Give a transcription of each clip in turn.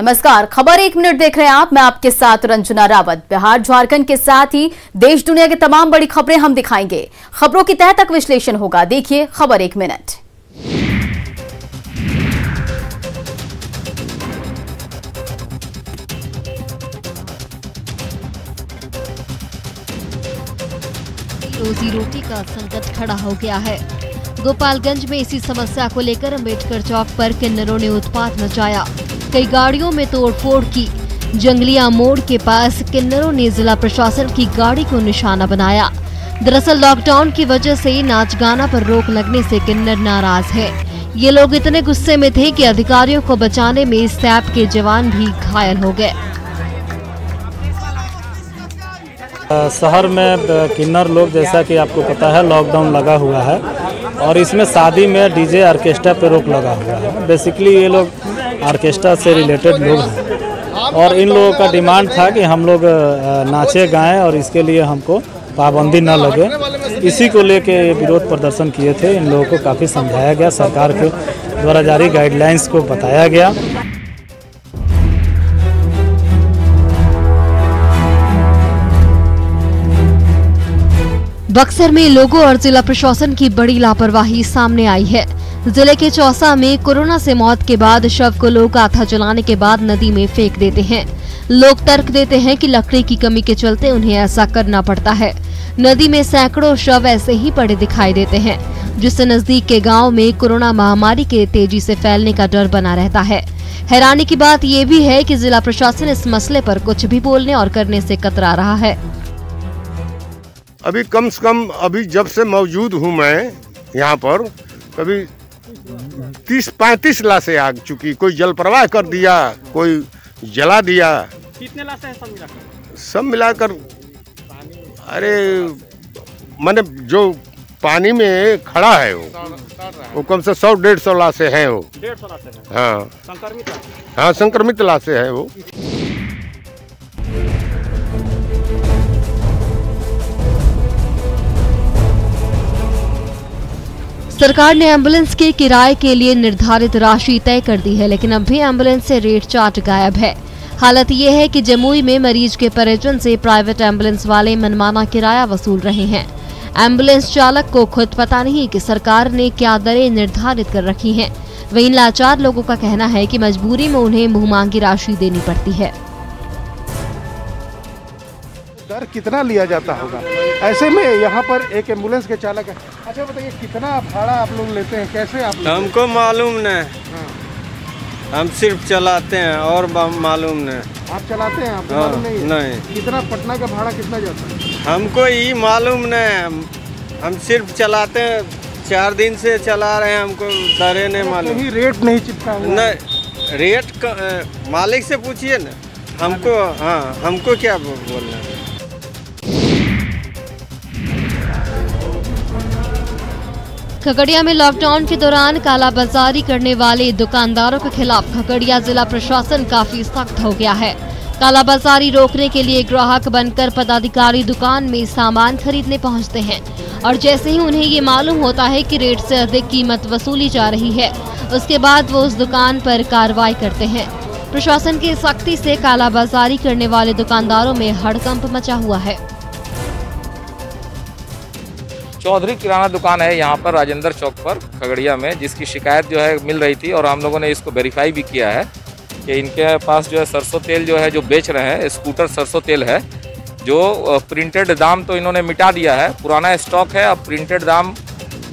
नमस्कार, खबर 1 मिनट देख रहे हैं आप। मैं आपके साथ रंजना रावत। बिहार झारखंड के साथ ही देश दुनिया की तमाम बड़ी खबरें हम दिखाएंगे। खबरों की तह तक विश्लेषण होगा। देखिए खबर 1 मिनट। रोजी रोटी का संकट खड़ा हो गया है। गोपालगंज में इसी समस्या को लेकर अम्बेडकर चौक पर किन्नरों ने उत्पात मचाया। कई गाड़ियों में तोड़फोड़ की। जंगलिया मोड़ के पास किन्नरों ने जिला प्रशासन की गाड़ी को निशाना बनाया। दरअसल लॉकडाउन की वजह से नाच गाना पर रोक लगने से किन्नर नाराज है। ये लोग इतने गुस्से में थे कि अधिकारियों को बचाने में सैप के जवान भी घायल हो गए। शहर में किन्नर लोग, जैसा कि आपको पता है, लॉकडाउन लगा हुआ है और इसमें शादी में डीजे ऑर्केस्ट्रा पे रोक लगा हुआ है। बेसिकली ये लोग ऑर्केस्ट्रा से रिलेटेड लोग हैं और इन लोगों का डिमांड था कि हम लोग नाचे गाएं और इसके लिए हमको पाबंदी न लगे। इसी को लेके ये विरोध प्रदर्शन किए थे। इन लोगों को काफ़ी समझाया गया, सरकार के द्वारा जारी गाइडलाइंस को बताया गया। बक्सर में लोगों और जिला प्रशासन की बड़ी लापरवाही सामने आई है। जिले के चौसा में कोरोना से मौत के बाद शव को लोग आथा जलाने के बाद नदी में फेंक देते हैं। लोग तर्क देते हैं कि लकड़ी की कमी के चलते उन्हें ऐसा करना पड़ता है। नदी में सैकड़ों शव ऐसे ही पड़े दिखाई देते हैं, जिससे नजदीक के गांव में कोरोना महामारी के तेजी से फैलने का डर बना रहता है। हैरानी की बात ये भी है कि जिला प्रशासन इस मसले पर कुछ भी बोलने और करने से कतरा रहा है। अभी कम से कम अभी जब से मौजूद हूँ मैं यहाँ पर, कभी 30-35 लाशें आ चुकी। कोई जल प्रवाह कर दिया, कोई जला दिया। कितने लाशें हैं सब मिलाकर? सब मिलाकर अरे माने जो पानी में खड़ा है वो कम से 100-150 लाशें हैं। वो 150 लाशें हैं। हाँ, संक्रमित? हाँ, संक्रमित लाशें हैं वो। सरकार ने एम्बुलेंस के किराए के लिए निर्धारित राशि तय कर दी है, लेकिन अब भी एम्बुलेंस से रेट चार्ट गायब है। हालत ये है कि जमुई में मरीज के परिजन से प्राइवेट एम्बुलेंस वाले मनमाना किराया वसूल रहे हैं। एम्बुलेंस चालक को खुद पता नहीं कि सरकार ने क्या दरें निर्धारित कर रखी हैं। वहीं लाचार लोगों का कहना है कि मजबूरी में उन्हें मुंहमांगी राशि देनी पड़ती है। दर कितना लिया जाता होगा? ऐसे में यहाँ पर एक एम्बुलेंस के चालक है। अच्छा बताइए, कितना भाड़ा आप लोग लेते हैं, कैसे आप? हमको मालूम नहीं। हाँ। हम सिर्फ चलाते हैं और मालूम नहीं। आप चलाते हैं, आपको मालूम नहीं है? नहीं। कितना पटना का भाड़ा कितना जाता है? हमको ये मालूम नहीं। हम सिर्फ चलाते हैं, 4 दिन से चला रहे हैं। हमको दरें नहीं मालूम। कहीं रेट नहीं चिपका हुआ? नहीं, रेट मालिक से पूछिए ना। हमको हाँ, हमको क्या बोलना है। खगड़िया में लॉकडाउन के दौरान कालाबाजारी करने वाले दुकानदारों के खिलाफ खगड़िया जिला प्रशासन काफी सख्त हो गया है। कालाबाजारी रोकने के लिए ग्राहक बनकर पदाधिकारी दुकान में सामान खरीदने पहुंचते हैं और जैसे ही उन्हें ये मालूम होता है कि रेट से अधिक कीमत वसूली जा रही है, उसके बाद वो उस दुकान पर कार्रवाई करते हैं। प्रशासन की सख्ती से कालाबाजारी करने वाले दुकानदारों में हड़कंप मचा हुआ है। चौधरी किराना दुकान है यहाँ पर राजेंद्र चौक पर खगड़िया में, जिसकी शिकायत जो है मिल रही थी और हम लोगों ने इसको वेरीफाई भी किया है कि इनके पास जो है सरसों तेल जो है जो बेच रहे हैं, स्कूटर सरसों तेल है, जो प्रिंटेड दाम तो इन्होंने मिटा दिया है, पुराना स्टॉक है। अब प्रिंटेड दाम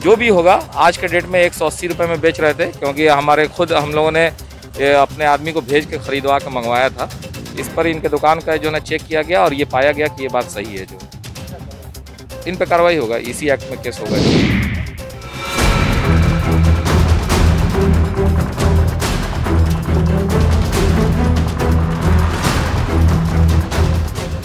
जो भी होगा आज के डेट में 180 रुपये में बेच रहे थे, क्योंकि हमारे खुद हम लोगों ने अपने आदमी को भेज के खरीदवा के मंगवाया था। इस पर इनके दुकान का जो है चेक किया गया और ये पाया गया कि ये बात सही है। जो इन पे कार्रवाई होगा, इसी एक्ट में केस होगा।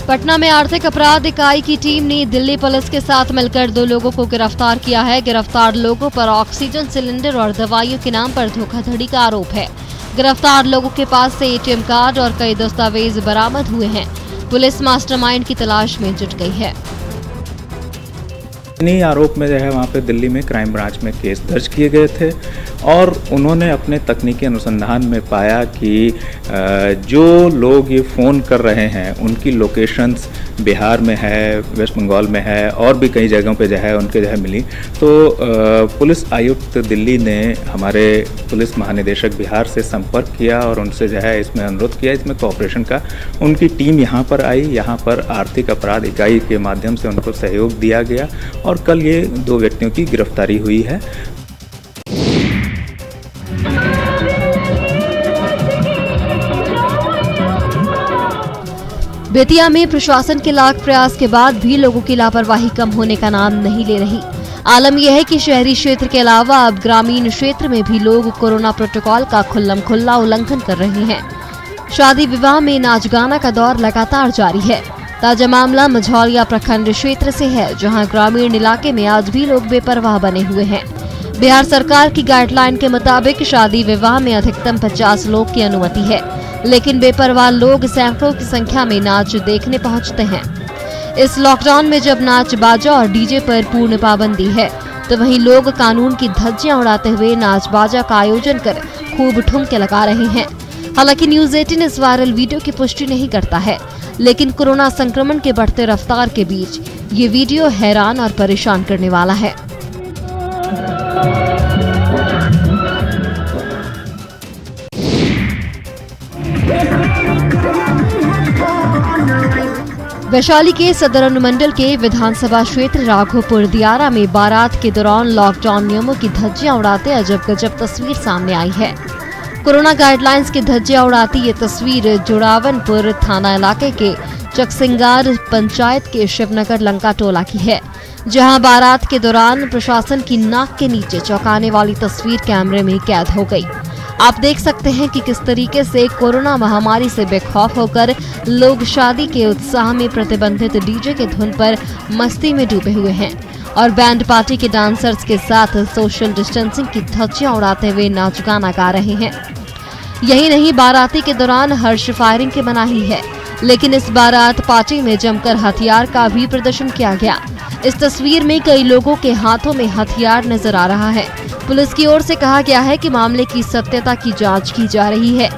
पटना में आर्थिक अपराध इकाई की टीम ने दिल्ली पुलिस के साथ मिलकर 2 लोगों को गिरफ्तार किया है। गिरफ्तार लोगों पर ऑक्सीजन सिलेंडर और दवाइयों के नाम पर धोखाधड़ी का आरोप है। गिरफ्तार लोगों के पास से एटीएम कार्ड और कई दस्तावेज बरामद हुए हैं। पुलिस मास्टरमाइंड की तलाश में जुट गई है। इन्हीं आरोप में जो है वहाँ पे दिल्ली में क्राइम ब्रांच में केस दर्ज किए गए थे और उन्होंने अपने तकनीकी अनुसंधान में पाया कि जो लोग ये फ़ोन कर रहे हैं उनकी लोकेशंस बिहार में है, वेस्ट बंगाल में है और भी कई जगहों पे जो है उनके जो है मिली। तो पुलिस आयुक्त दिल्ली ने हमारे पुलिस महानिदेशक बिहार से संपर्क किया और उनसे जो है इसमें अनुरोध किया, इसमें कोऑपरेशन का। उनकी टीम यहाँ पर आई, यहाँ पर आर्थिक अपराध इकाई के माध्यम से उनको सहयोग दिया गया और कल ये 2 व्यक्तियों की गिरफ्तारी हुई है। बेतिया में प्रशासन के लाख प्रयास के बाद भी लोगों की लापरवाही कम होने का नाम नहीं ले रही। आलम यह है कि शहरी क्षेत्र के अलावा अब ग्रामीण क्षेत्र में भी लोग कोरोना प्रोटोकॉल का खुल्लम-खुल्ला उल्लंघन कर रहे हैं। शादी विवाह में नाच गाना का दौर लगातार जारी है। ताजा मामला मझौलिया प्रखंड क्षेत्र से है, जहां ग्रामीण इलाके में आज भी लोग बेपरवाह बने हुए हैं। बिहार सरकार की गाइडलाइन के मुताबिक शादी विवाह में अधिकतम 50 लोग की अनुमति है, लेकिन बेपरवाह लोग सैकड़ों की संख्या में नाच देखने पहुंचते हैं। इस लॉकडाउन में जब नाच बाजा और डीजे पर पूर्ण पाबंदी है, तो वहीं लोग कानून की धज्जियां उड़ाते हुए नाच बाजा का आयोजन कर खूब ठुमके लगा रहे हैं। हालांकि न्यूज़ 18 इस वायरल वीडियो की पुष्टि नहीं करता है, लेकिन कोरोना संक्रमण के बढ़ते रफ्तार के बीच ये वीडियो हैरान और परेशान करने वाला है। वैशाली के सदर अनुमंडल के विधानसभा क्षेत्र राघोपुर दियारा में बारात के दौरान लॉकडाउन नियमों की धज्जियां उड़ाते अजब गजब तस्वीर सामने आई है। कोरोना गाइडलाइंस की धज्जियां उड़ाती ये तस्वीर जोड़ावनपुर थाना इलाके के चकसिंगार पंचायत के शिवनगर लंका टोला की है, जहां बारात के दौरान प्रशासन की नाक के नीचे चौंकाने वाली तस्वीर कैमरे में कैद हो गई। आप देख सकते हैं कि किस तरीके से कोरोना महामारी से बेखौफ होकर लोग शादी के उत्साह में प्रतिबंधित डीजे के धुन पर मस्ती में डूबे हुए हैं और बैंड पार्टी के डांसर्स के साथ सोशल डिस्टेंसिंग की धज्जियां उड़ाते हुए नाच गाना गा रहे हैं। यही नहीं, बाराती के दौरान हर्ष फायरिंग की मनाही है, लेकिन इस बारात पार्टी में जमकर हथियार का भी प्रदर्शन किया गया। इस तस्वीर में कई लोगों के हाथों में हथियार नजर आ रहा है। पुलिस की ओर से कहा गया है कि मामले की सत्यता की जांच की जा रही है।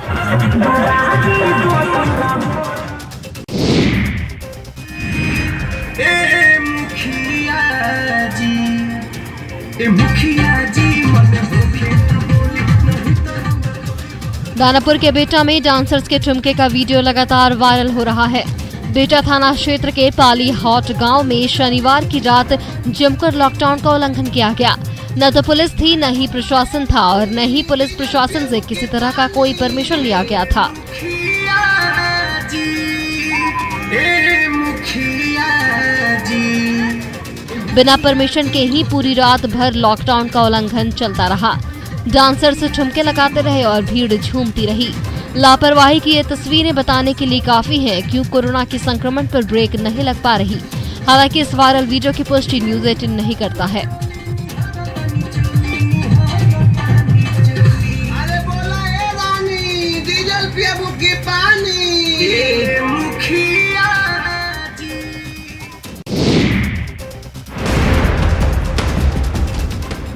दानापुर के बेटा में डांसर्स के ठुमके का वीडियो लगातार वायरल हो रहा है। बेटा थाना क्षेत्र के पाली हॉट गांव में शनिवार की रात जमकर लॉकडाउन का उल्लंघन किया गया। न तो पुलिस थी, न ही प्रशासन था और न ही पुलिस प्रशासन से किसी तरह का कोई परमिशन लिया गया था। बिना परमिशन के ही पूरी रात भर लॉकडाउन का उल्लंघन चलता रहा। डांसर्स ठुमके लगाते रहे और भीड़ झूमती रही। लापरवाही की ये तस्वीरें बताने के लिए काफी है क्यों कोरोना के संक्रमण पर ब्रेक नहीं लग पा रही। हालांकि इस वायरल वीडियो की पुष्टि न्यूज़ 18 नहीं करता है।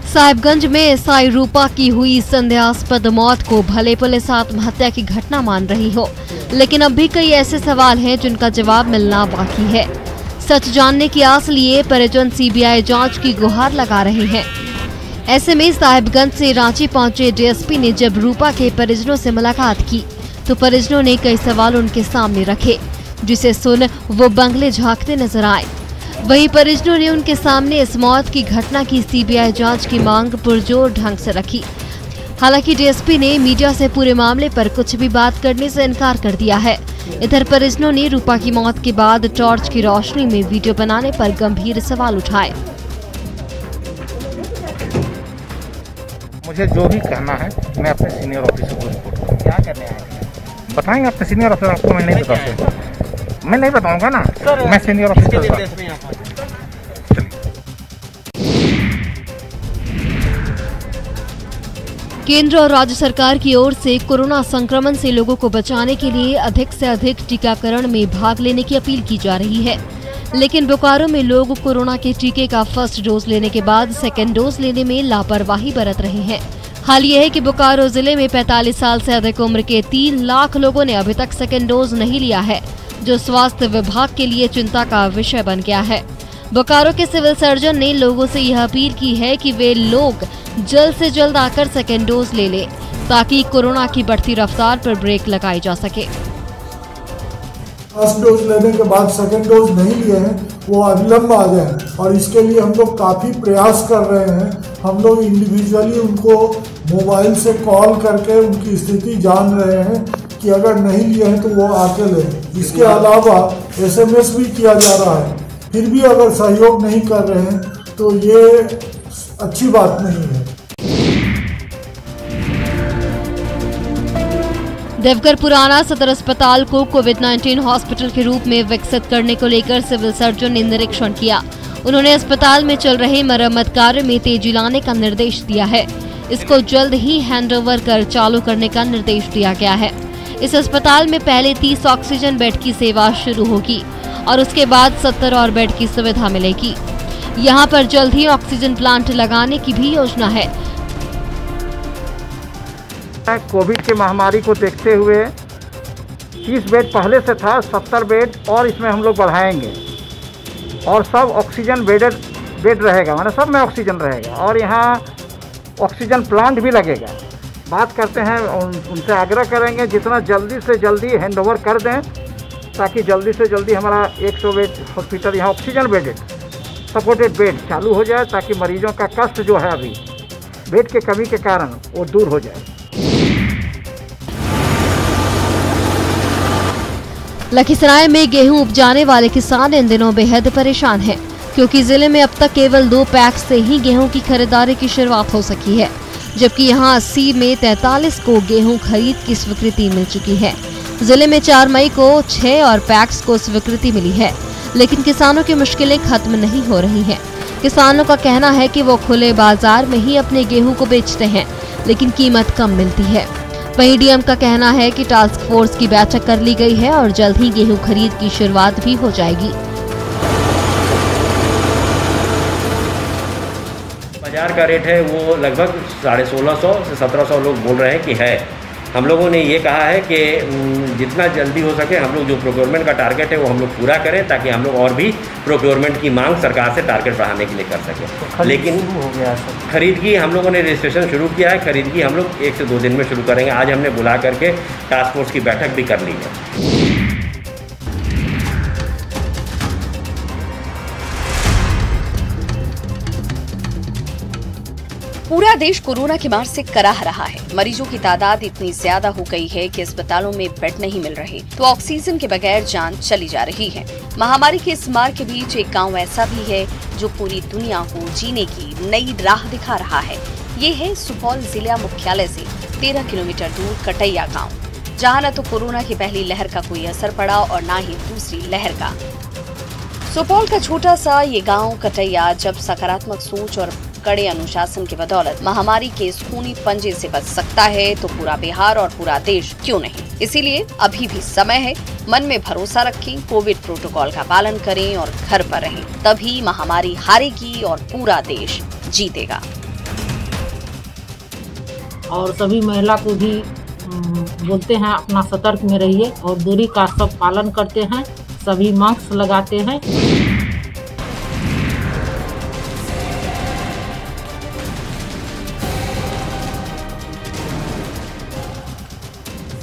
साहिबगंज में एसआई रूपा की हुई संदेहास्पद मौत को भले पुलिस आत्महत्या की घटना मान रही हो, लेकिन अब भी कई ऐसे सवाल हैं जिनका जवाब मिलना बाकी है। सच जानने की आस लिए परिजन सीबीआई जांच की गुहार लगा रहे हैं। ऐसे में साहिबगंज से रांची पहुंचे डीएसपी ने जब रूपा के परिजनों से मुलाकात की तो परिजनों ने कई सवाल उनके सामने रखे, जिसे सुन वो बंगले झांकते नजर आए। वहीं परिजनों ने उनके सामने इस मौत की घटना की सीबीआई जांच की मांग पुरजोर ढंग से रखी। हालांकि डीएसपी ने मीडिया से पूरे मामले पर कुछ भी बात करने से इनकार कर दिया है। इधर परिजनों ने रूपा की मौत के बाद टॉर्च की रोशनी में वीडियो बनाने पर गंभीर सवाल उठाए। मुझे जो भी कहना है मैं अपने सीनियर ऑफिसर को रिपोर्ट करूँ। क्या करने आए हैं बताएंगे अपने सीनियर ऑफिसर। आपको मैं नहीं बता सकता, मैं नहीं बताऊंगा ना सर, मैं सीनियर ऑफिसर। केंद्र और राज्य सरकार की ओर से कोरोना संक्रमण से लोगों को बचाने के लिए अधिक से अधिक टीकाकरण में भाग लेने की अपील की जा रही है, लेकिन बोकारो में लोग कोरोना के टीके का फर्स्ट डोज लेने के बाद सेकेंड डोज लेने में लापरवाही बरत रहे हैं। हाल ये है कि बोकारो जिले में 45 साल से अधिक उम्र के 3 लाख लोगों ने अभी तक सेकेंड डोज नहीं लिया है, जो स्वास्थ्य विभाग के लिए चिंता का विषय बन गया है। बोकारो के सिविल सर्जन ने लोगों से यह अपील की है कि वे लोग जल्द से जल्द आकर सेकेंड डोज ले लें, ताकि कोरोना की बढ़ती रफ्तार पर ब्रेक लगाई जा सके। फर्स्ट डोज लेने के बाद सेकेंड डोज नहीं लिए हैं वो अविलंब आ जाए, और इसके लिए हम लोग काफ़ी प्रयास कर रहे हैं। हम लोग इंडिविजुअली उनको मोबाइल से कॉल करके उनकी स्थिति जान रहे हैं कि अगर नहीं लिए हैं तो वो आके लें। इसके अलावा SMS भी किया जा रहा है, फिर भी अगर सहयोग नहीं कर रहे हैं तो ये अच्छी बात नहीं है। देवघर पुराना सदर अस्पताल को कोविड-19 हॉस्पिटल के रूप में विकसित करने को लेकर सिविल सर्जन ने निरीक्षण किया। उन्होंने अस्पताल में चल रहे मरम्मत कार्य में तेजी लाने का निर्देश दिया है। इसको जल्द ही हैंडओवर कर चालू करने का निर्देश दिया गया है। इस अस्पताल में पहले 30 ऑक्सीजन बेड की सेवा शुरू होगी और उसके बाद 70 और बेड की सुविधा मिलेगी। यहाँ पर जल्द ही ऑक्सीजन प्लांट लगाने की भी योजना है। कोविड की महामारी को देखते हुए 30 बेड पहले से था, 70 बेड और इसमें हम लोग बढ़ाएंगे और सब ऑक्सीजन बेड रहेगा, माना सब में ऑक्सीजन रहेगा और यहाँ ऑक्सीजन प्लांट भी लगेगा। बात करते हैं उनसे आग्रह करेंगे जितना जल्दी से जल्दी हैंडओवर कर दें, ताकि जल्दी से जल्दी हमारा 100 बेड हॉस्पिटल यहाँ ऑक्सीजन बेडेड सपोर्टेड बेड चालू हो जाए, ताकि मरीजों का कष्ट जो है अभी बेड के कमी के कारण वो दूर हो जाए। लखीसराय में गेहूं उपजाने वाले किसान इन दिनों बेहद परेशान हैं, क्योंकि जिले में अब तक केवल 2 पैक से ही गेहूं की खरीदारी की शुरुआत हो सकी है, जबकि यहां 80 में 43 को गेहूं खरीद की स्वीकृति मिल चुकी है। जिले में 4 मई को 6 और पैक्स को स्वीकृति मिली है, लेकिन किसानों की मुश्किलें खत्म नहीं हो रही हैं। किसानों का कहना है कि वो खुले बाजार में ही अपने गेहूं को बेचते हैं, लेकिन कीमत कम मिलती है। वहीं डीएम का कहना है कि टास्क फोर्स की बैठक कर ली गई है और जल्द ही गेहूं खरीद की शुरुआत भी हो जाएगी। बाजार का रेट है वो लगभग 1650 से 1700 लोग बोल रहे हैं कि है। हम लोगों ने ये कहा है कि जितना जल्दी हो सके हम लोग जो प्रोक्योरमेंट का टारगेट है वो हम लोग पूरा करें, ताकि हम लोग और भी प्रोक्योरमेंट की मांग सरकार से टारगेट बढ़ाने के लिए कर सकें। लेकिन हो गया खरीद की हम लोगों ने रजिस्ट्रेशन शुरू किया है। खरीद की हम लोग 1 से 2 दिन में शुरू करेंगे। आज हमने बुला करके टास्क फोर्स की बैठक भी कर ली है। पूरा देश कोरोना की मार से कराह रहा है। मरीजों की तादाद इतनी ज्यादा हो गई है कि अस्पतालों में बेड नहीं मिल रहे, तो ऑक्सीजन के बगैर जान चली जा रही है। महामारी के इस मार के बीच एक गांव ऐसा भी है जो पूरी दुनिया को जीने की नई राह दिखा रहा है। ये है सुपौल जिला मुख्यालय से 13 किलोमीटर दूर कटैया गाँव, जहाँ न तो कोरोना की पहली लहर का कोई असर पड़ा और न ही दूसरी लहर का। सुपौल का छोटा सा ये गाँव कटैया जब सकारात्मक सोच और कड़े अनुशासन की बदौलत महामारी के इस खूनी पंजे से बच सकता है, तो पूरा बिहार और पूरा देश क्यों नहीं। इसीलिए अभी भी समय है, मन में भरोसा रखें, कोविड प्रोटोकॉल का पालन करें और घर पर रहें, तभी महामारी हारेगी और पूरा देश जीतेगा। और सभी महिला को भी बोलते हैं अपना सतर्क में रहिए और दूरी का सब पालन करते हैं, सभी मास्क लगाते हैं।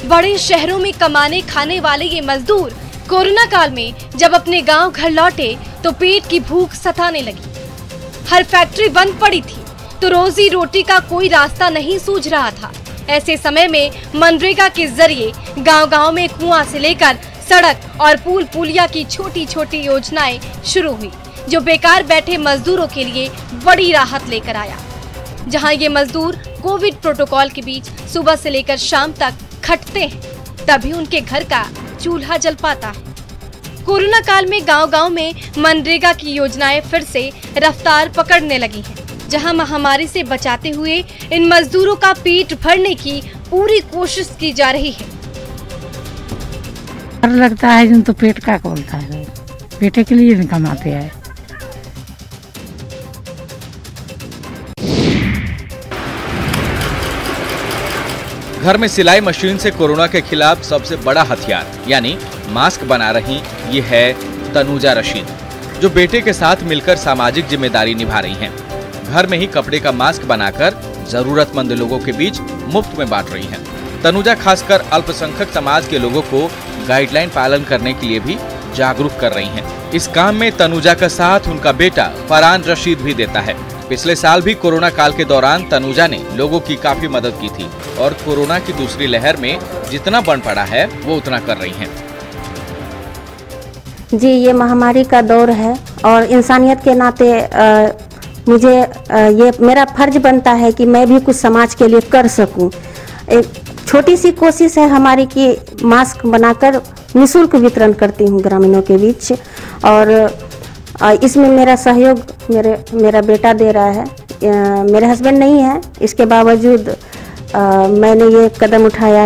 बड़े शहरों में कमाने खाने वाले ये मजदूर कोरोना काल में जब अपने गांव घर लौटे तो पेट की भूख सताने लगी। हर फैक्ट्री बंद पड़ी थी तो रोजी रोटी का कोई रास्ता नहीं सूझ रहा था। ऐसे समय में मनरेगा के जरिए गांव-गांव में कुआं से लेकर सड़क और पुल पुलिया की छोटी छोटी योजनाएं शुरू हुई, जो बेकार बैठे मजदूरों के लिए बड़ी राहत लेकर आया। जहां ये मजदूर कोविड प्रोटोकॉल के बीच सुबह से लेकर शाम तक खटते हैं, तभी उनके घर का चूल्हा जल पाता है। कोरोना काल में गांव-गांव में मनरेगा की योजनाएं फिर से रफ्तार पकड़ने लगी हैं, जहां महामारी से बचाते हुए इन मजदूरों का पेट भरने की पूरी कोशिश की जा रही है। डर लगता है जिन तो पेट का खोलता है, पेटे के लिए नहीं कमाते हैं। घर में सिलाई मशीन से कोरोना के खिलाफ सबसे बड़ा हथियार यानी मास्क बना रही ये है तनुजा रशीद, जो बेटे के साथ मिलकर सामाजिक जिम्मेदारी निभा रही हैं। घर में ही कपड़े का मास्क बनाकर जरूरतमंद लोगों के बीच मुफ्त में बांट रही हैं। तनुजा खासकर अल्पसंख्यक समाज के लोगों को गाइडलाइन पालन करने के लिए भी जागरूक कर रही हैं। इस काम में तनुजा का साथ उनका बेटा फरहान रशीद भी देता है। पिछले साल भी कोरोना काल के दौरान तनुजा ने लोगों की काफी मदद की थी और कोरोना की दूसरी लहर में जितना बन पड़ा है वो उतना कर रही हैं। जी, ये महामारी का दौर है और इंसानियत के नाते मुझे ये मेरा फर्ज बनता है कि मैं भी कुछ समाज के लिए कर सकूं। एक छोटी सी कोशिश है हमारी कि मास्क बनाकर निःशुल्क वितरण करती हूं ग्रामीणों के बीच, और इसमें मेरा सहयोग मेरा बेटा दे रहा है। मेरे हस्बैंड नहीं है, इसके बावजूद मैंने ये कदम उठाया।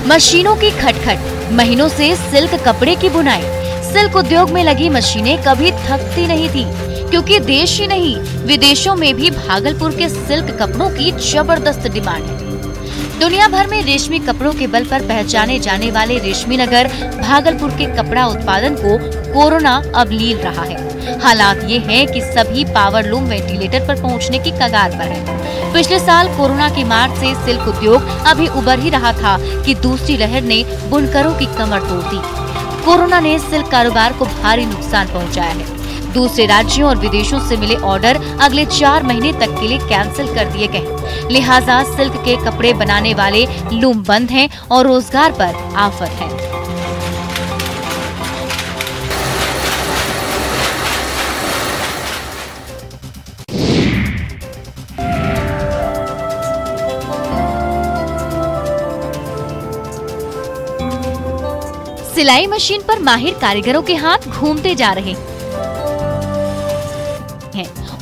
मशीनों की खटखट, महीनों से सिल्क कपड़े की बुनाई। सिल्क उद्योग में लगी मशीनें कभी थकती नहीं थी, क्योंकि देश ही नहीं विदेशों में भी भागलपुर के सिल्क कपड़ों की जबरदस्त डिमांड है। दुनिया भर में रेशमी कपड़ों के बल पर पहचाने जाने वाले रेशमी नगर भागलपुर के कपड़ा उत्पादन को कोरोना अब लील रहा है। हालात ये हैं कि सभी पावर लूम वेंटिलेटर पर पहुंचने की कगार पर है। पिछले साल कोरोना की मार से सिल्क उद्योग अभी उबर ही रहा था कि दूसरी लहर ने बुनकरों की कमर तोड़ दी। कोरोना ने सिल्क कारोबार को भारी नुकसान पहुंचाया है। दूसरे राज्यों और विदेशों से मिले ऑर्डर अगले 4 महीने तक के लिए कैंसिल कर दिए गए। लिहाजा सिल्क के कपड़े बनाने वाले लूम बंद हैं और रोजगार पर आफत है। सिलाई मशीन पर माहिर कारीगरों के हाथ घूमते जा रहे हैं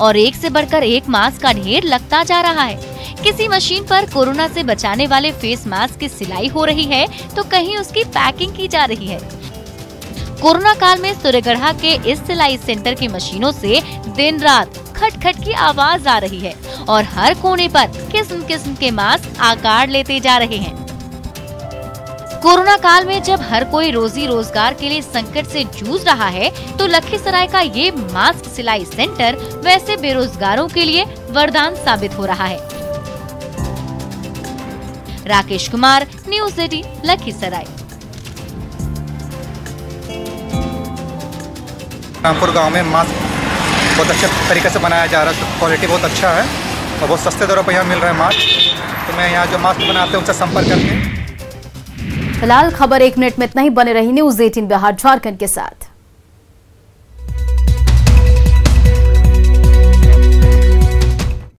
और एक से बढ़कर एक मास्क का ढेर लगता जा रहा है। किसी मशीन पर कोरोना से बचाने वाले फेस मास्क की सिलाई हो रही है तो कहीं उसकी पैकिंग की जा रही है। कोरोना काल में सूर्यगढ़ा के इस सिलाई सेंटर की मशीनों से दिन रात खटखट की आवाज आ रही है और हर कोने पर किस्म किस्म के मास्क आकार लेते जा रहे हैं। कोरोना काल में जब हर कोई रोजी रोजगार के लिए संकट से जूझ रहा है तो लखीसराय का ये मास्क सिलाई सेंटर वैसे बेरोजगारों के लिए वरदान साबित हो रहा है। राकेश कुमार, न्यूज़ 18, लखीसराय। रामपुर गांव में मास्क बहुत अच्छे तरीके से बनाया जा रहा है, क्वालिटी बहुत अच्छा है और बहुत सस्ते दरों पर यहाँ मिल रहा है मास्क। तो मैं यहाँ जो मास्क बनाते हैं उनसे संपर्क करके। फिलहाल खबर 1 मिनट में इतना ही। बने रही न्यूज़ 18 बिहार झारखंड के साथ।